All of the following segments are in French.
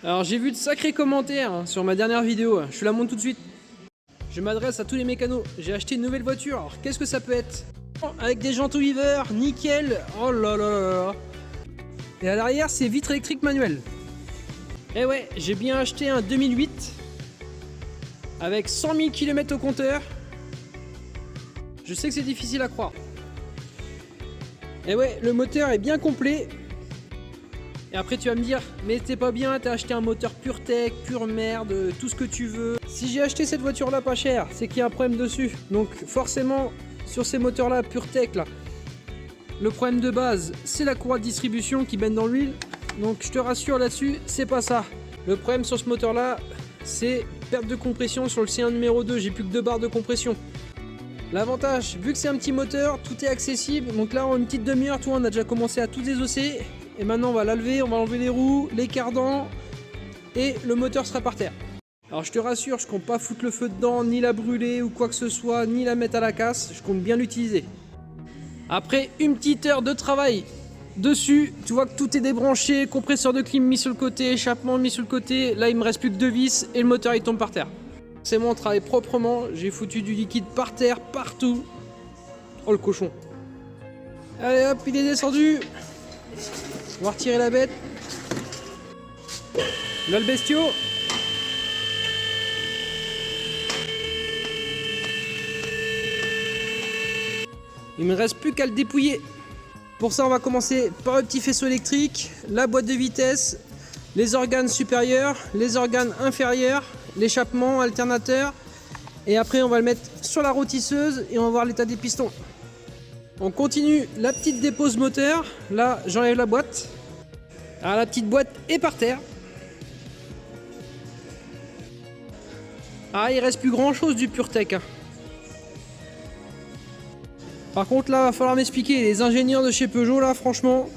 Alors j'ai vu de sacrés commentaires sur ma dernière vidéo, je te la montre tout de suite. Je m'adresse à tous les mécanos, j'ai acheté une nouvelle voiture, alors qu'est-ce que ça peut être? Avec des jantes Weaver, nickel, oh là là là là. Et à l'arrière c'est vitre électrique manuelle. Et ouais, j'ai bien acheté un 2008 avec 100 000 km au compteur. Je sais que c'est difficile à croire. Et ouais, le moteur est bien complet. Et après tu vas me dire, mais t'es pas bien, t'as acheté un moteur pure tech, pure merde, tout ce que tu veux. Si j'ai acheté cette voiture là pas chère, c'est qu'il y a un problème dessus. Donc forcément, sur ces moteurs là, pure tech là, le problème de base, c'est la courroie de distribution qui baigne dans l'huile. Donc je te rassure là-dessus, c'est pas ça. Le problème sur ce moteur là, c'est perte de compression sur le C1 numéro 2, j'ai plus que 2 barres de compression. L'avantage, vu que c'est un petit moteur, tout est accessible. Donc là en une petite demi-heure, tout on a déjà commencé à tout désosser. Et maintenant on va la lever, on va enlever les roues, les cardans et le moteur sera par terre. Alors je te rassure, je compte pas foutre le feu dedans, ni la brûler ou quoi que ce soit, ni la mettre à la casse, je compte bien l'utiliser. Après une petite heure de travail dessus, tu vois que tout est débranché, compresseur de clim mis sur le côté, échappement mis sur le côté, là il me reste plus que 2 vis et le moteur il tombe par terre. C'est bon, on travaille proprement, j'ai foutu du liquide par terre, partout. Oh le cochon. Allez hop, il est descendu. On va retirer la bête. Là le bestiau. Il me reste plus qu'à le dépouiller. Pour ça on va commencer par le petit faisceau électrique, la boîte de vitesse, les organes supérieurs, les organes inférieurs, l'échappement, alternateur. Et après on va le mettre sur la rôtisseuse et on va voir l'état des pistons. On continue la petite dépose moteur. Là, j'enlève la boîte. Alors, la petite boîte est par terre. Ah, il reste plus grand chose du PureTech. Par contre, là, va falloir m'expliquer. Les ingénieurs de chez Peugeot, là, franchement,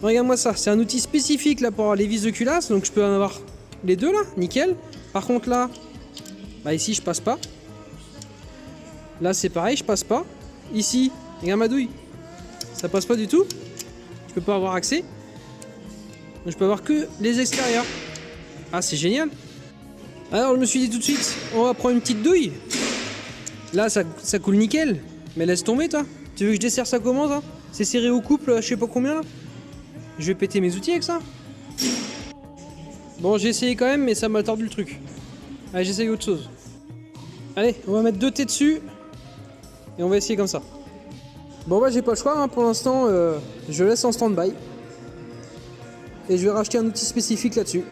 regarde-moi ça. C'est un outil spécifique là pour avoir les vis de culasse. Donc, je peux en avoir les deux là, nickel. Par contre, là, bah ici, je passe pas. Là, c'est pareil, je passe pas. Ici, regarde ma douille, ça passe pas du tout. Je peux pas avoir accès. Je peux avoir que les extérieurs. Ah, c'est génial. Alors je me suis dit tout de suite, on va prendre une petite douille. Là ça coule nickel. Mais laisse tomber toi. Tu veux que je desserre ça comment ça? C'est serré au couple, je sais pas combien là. Je vais péter mes outils avec ça. Bon, j'ai essayé quand même, mais ça m'a tordu le truc. Allez, j'essaye autre chose. Allez, on va mettre 2 T dessus. Et on va essayer comme ça. Bon bah j'ai pas le choix, hein. Pour l'instant je laisse en stand-by. Et je vais racheter un outil spécifique là-dessus.